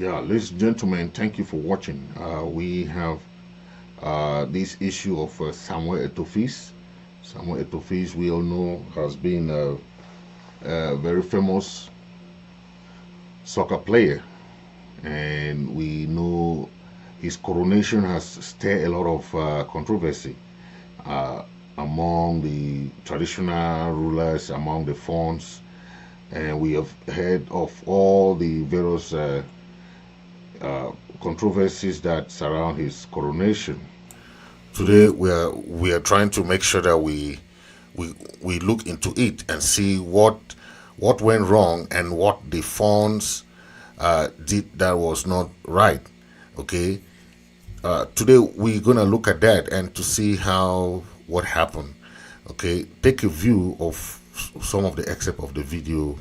Yeah, ladies and gentlemen, thank you for watching. We have this issue of Samuel Etoo Fils. Samuel Etoo Fils, we all know, has been a very famous soccer player, and we know his coronation has stirred a lot of controversy uh, among the traditional rulers, among the Fons, and we have heard of all the various uh, controversies that surround his coronation. Today we are trying to make sure that we we look into it and see what went wrong and what the Fons did that was not right. Okay, today we're gonna look at that and to see how what happened. Okay, take a view of some of the excerpt of the video.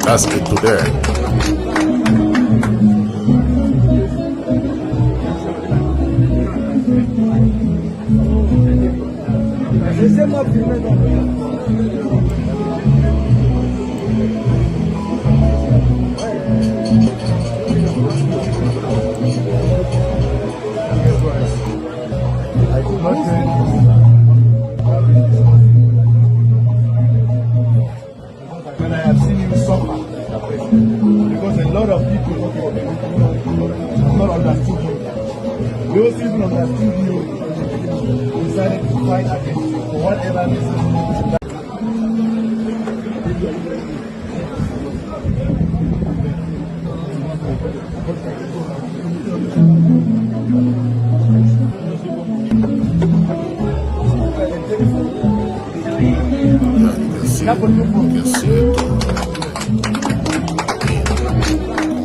That's it to there. When I have seen him suffer, because a lot of people have not understood him. Those people understood you decided to fight against you for whatever reason. You can see it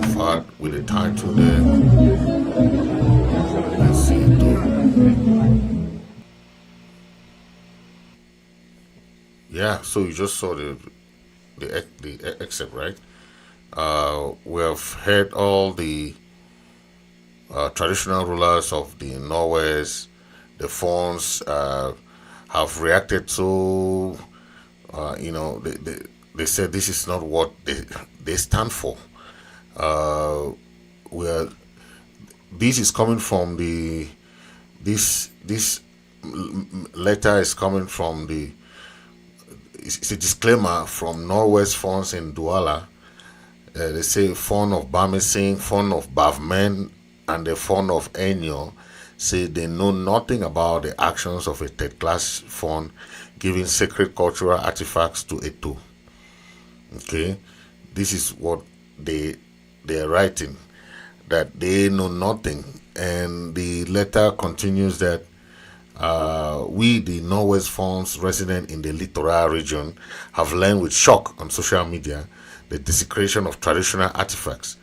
confirmed with the title there. You can see it too. Yeah, so you just saw the excerpt, right? We have heard all the traditional rulers of the Norwest, the Fons, have reacted to. They said this is not what they stand for. Where this is coming from this letter is coming from it's a disclaimer from Norwest Fons in Douala. They say Fond of Bamising, Fond of Bavmen, and the Fond of Enyo say they know nothing about the actions of a third-class fund giving sacred cultural artifacts to Etoo. Okay, this is what they are writing, that they know nothing, and the letter continues that we, the Norwest Fons resident in the littoral region, have learned with shock on social media the desecration of traditional artifacts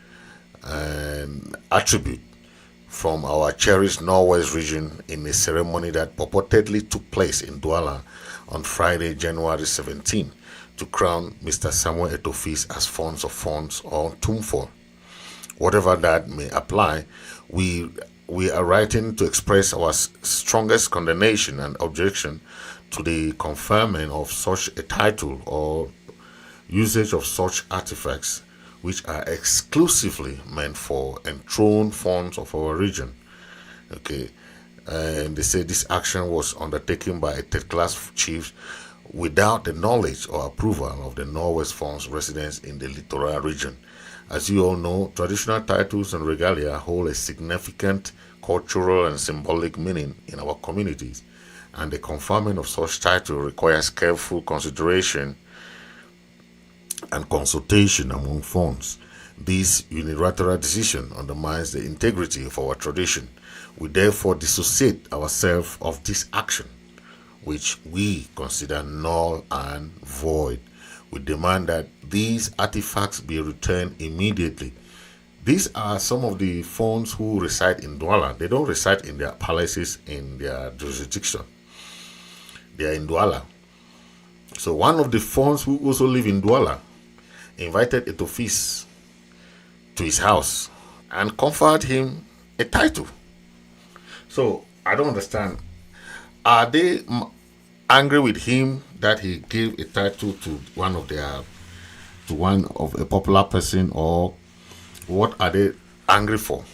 and attribute from our cherished Norwest region in a ceremony that purportedly took place in Douala on Friday, January 17, to crown Mr. Samuel Etoo Fils as Fons of Fons or Tumfor. Whatever that may apply, we are writing to express our strongest condemnation and objection to the conferment of such a title or usage of such artifacts which are exclusively meant for enthroned forms of our region. Okay, and they say this action was undertaken by a third-class chief without the knowledge or approval of the Norwest Fons residents in the littoral region. As you all know, traditional titles and regalia hold a significant cultural and symbolic meaning in our communities, and the conferment of such title requires careful consideration and consultation among Fons. This unilateral decision undermines the integrity of our tradition. We therefore dissociate ourselves of this action, which we consider null and void. We demand that these artifacts be returned immediately. These are some of the Fons who reside in Douala. They don't reside in their palaces in their jurisdiction. They are in Douala. So one of the Fons who also live in Douala invited Etoo Fils to his house and conferred him a title. So I don't understand. Are they angry with him that he gave a title to one of a popular person, or what are they angry for?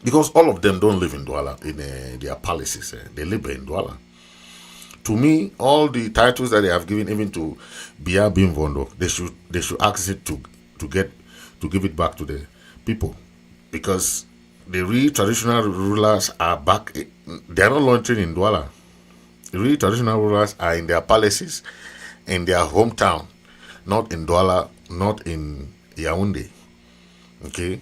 Because all of them don't live in Douala in their palaces. They live in Douala. To me, all the titles that they have given, even to Bia Bimvondo, they should ask it to give it back to the people, because the real traditional rulers are back. They are not launching in Douala. The real traditional rulers are in their palaces, in their hometown, not in Douala, not in Yaoundé. Okay.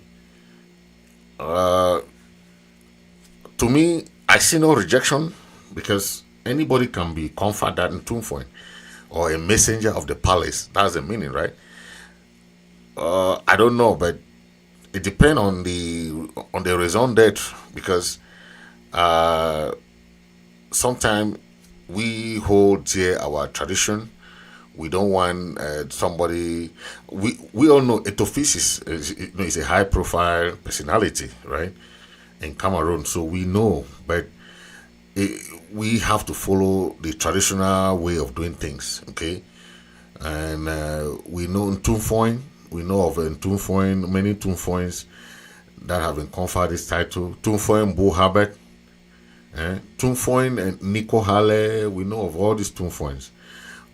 To me, I see no rejection, because anybody can be conferred that in Tumfoin, or a messenger of the palace. That's the meaning, right? I don't know, but it depends on the raison d'être, because sometimes we hold dear our tradition. We don't want somebody. We all know Etoo Fils is a high profile personality, right, in Cameroon. So we know, but we have to follow the traditional way of doing things, okay? And we know in Tumfoin, we know of Tumfoin, many Tumfoins that have been conferred this title. Tumfoin Bo Habet, Tumfoin and Nico Hale, we know of all these Tumfoins.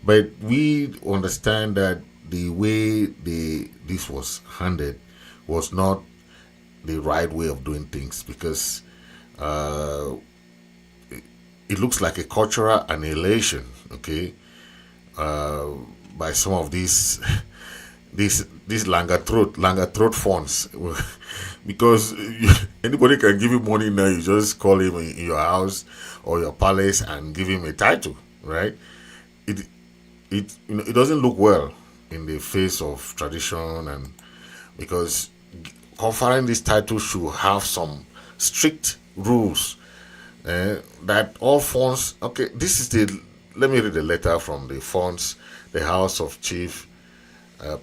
But we understand that the way this was handled was not the right way of doing things, because it looks like a cultural annihilation, okay, by some of these longer throat Fons, because anybody can give you money now. You just call him in your house or your palace and give him a title, right? It doesn't look well in the face of tradition, and because conferring this title should have some strict rules. That all Fons, okay, let me read the letter from the Fons. The House of Chief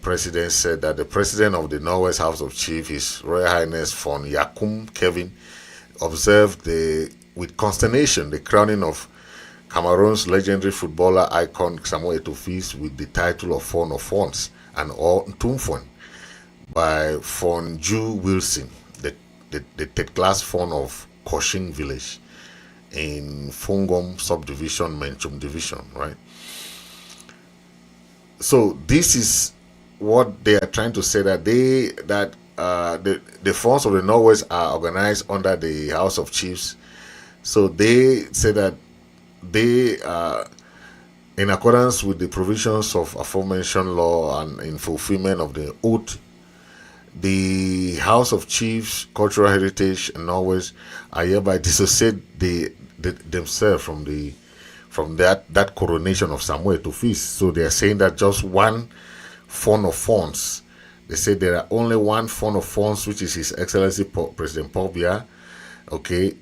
President said that the President of the Norwest House of Chief, His Royal Highness von Yakum Kevin, observed with consternation the crowning of Cameroon's legendary footballer icon Samuel Etoo Fils with the title of Fon of Fons and or Tumfon by Fon Ju Wilson, the third-class Fon of Koshing village in Fungom subdivision, Menchum division, right? So this is what they are trying to say, that the Fons of the Norwest are organized under the House of Chiefs. So they say that they in accordance with the provisions of aforementioned law and in fulfillment of the oath, the House of Chiefs, cultural heritage, and Norwest are hereby dissociate themselves from that coronation of Samuel Etoo Fils. So they are saying that just one Fon of Fons. They say there are only one Fon of Fons, which is His Excellency President Paul Biya. Okay.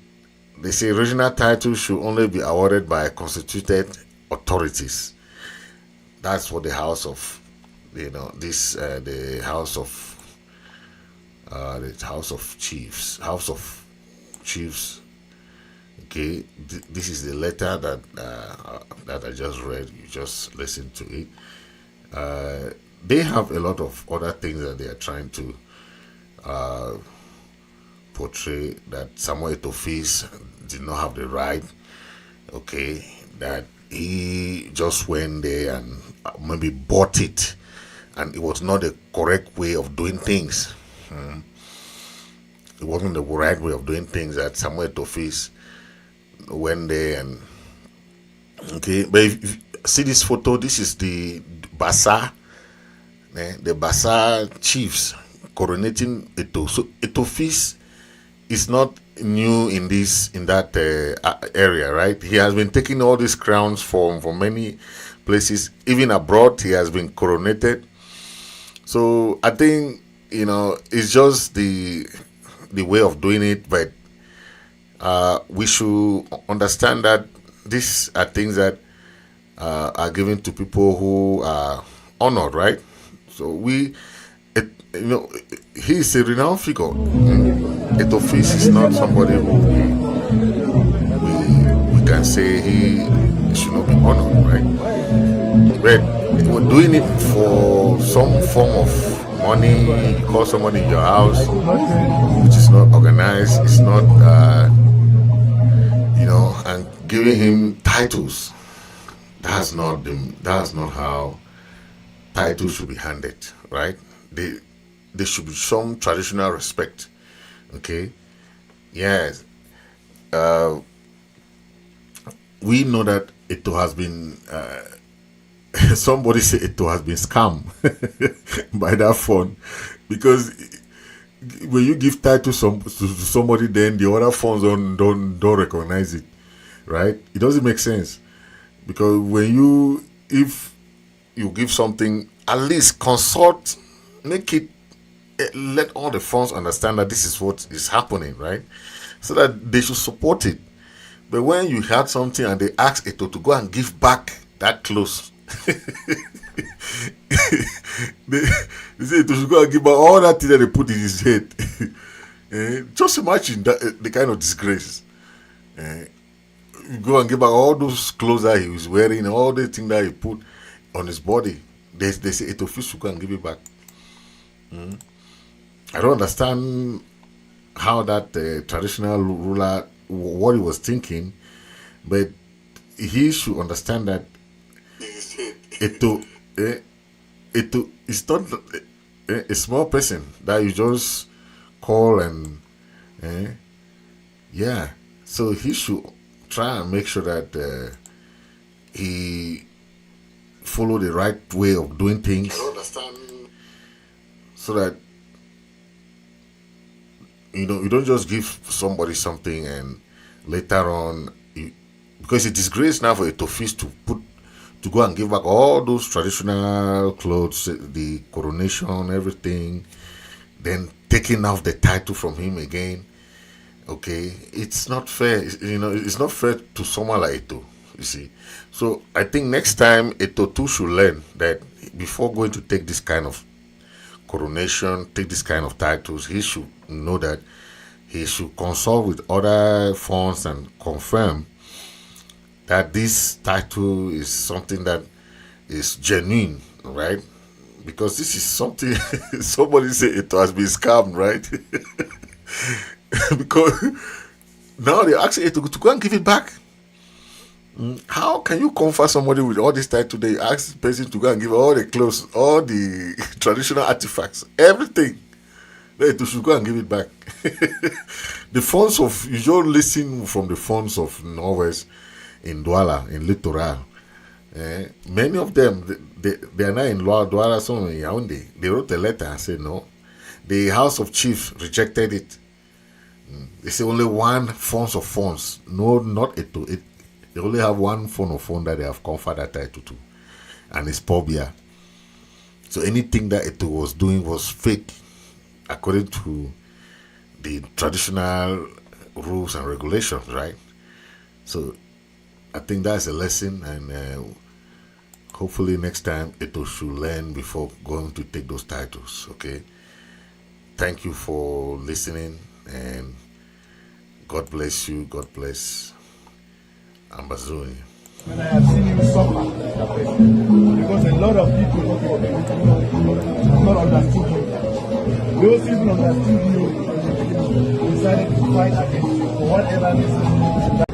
They say regional titles should only be awarded by constituted authorities. That's what the House of, the House of Chiefs, Okay, this is the letter that I just read. You just listen to it. They have a lot of other things that they are trying to portray. That Samuel Etoo Fils did not have the right. Okay, that he just went there and maybe bought it, and it was not the correct way of doing things. It wasn't the right way of doing things. That Samuel Etoo Fils went there and okay, but if you see this photo, this is the Basa, the Basa chiefs coronating Etoo. So Etoo Fils is not new in that area, right? He has been taking all these crowns from many places, even abroad. He has been coronated. So I think it's just the way of doing it, but we should understand that these are things that are given to people who are honored, right? So he is a renowned figure. Etoo Fils is not somebody who we can say he should not be honored, right? But we're doing it for some form of money. You call somebody in your house, which is not organized. It's not, and giving him titles. That's not how titles should be handed, right? There should be some traditional respect. Okay, yes. We know that Etoo has been. Somebody say Etoo has been scammed by that fund, because when you give title to somebody, then the other funds don't recognize it, right? It doesn't make sense, because if you give something, at least consult, make it, let all the funds understand that this is what is happening, right? So that they should support it. But when you had something and they ask Etoo to go and give back that close, they say Etoo should go and give back all that thing that they put in his head. Just imagine that the kind of disgrace. You go and give back all those clothes that he was wearing, all the things that he put on his body. They say Etoo Fils should go and give it back. I don't understand how that traditional ruler, what he was thinking, but he should understand that Etoo is not a small person that you just call and yeah. So he should try and make sure that he follow the right way of doing things. I don't understand. So that you don't just give somebody something and later on, because it's disgrace now for Etoo Fils to go and give back all those traditional clothes, the coronation, everything, then taking off the title from him again. Okay, it's not fair. It's not fair to someone like Etoo. You see, so I think next time Etoo too should learn that before going to take this kind of coronation, take this kind of titles, he should know that he should consult with other funds and confirm that this title is something that is genuine, right? Because this is something somebody say it has been scammed, right? Because now they ask Etoo to go and give it back. How can you confer somebody with all this title? They ask the person to go and give all the clothes, all the traditional artifacts, everything. Then Etoo should go and give it back. The funds of, you don't listen from the funds of Norwest in Douala, in Littoral. Many of them, they are not in Douala, some in Yaoundé. They wrote a letter and said no. The House of Chiefs rejected it. They say only one funds of funds. No, not Etoo. They only have one fund of fund that they have conferred that title to, and it's Pobia. So anything that Etoo was doing was fake, according to the traditional rules and regulations, right? So I think that's a lesson, and hopefully next time Etoo should learn before going to take those titles. Okay. Thank you for listening, and God bless you. God bless Ambazonian. And I have seen you suffer, Mr. President, because a lot of people have not understood you. Those who understood you decided to fight against you for whatever reason.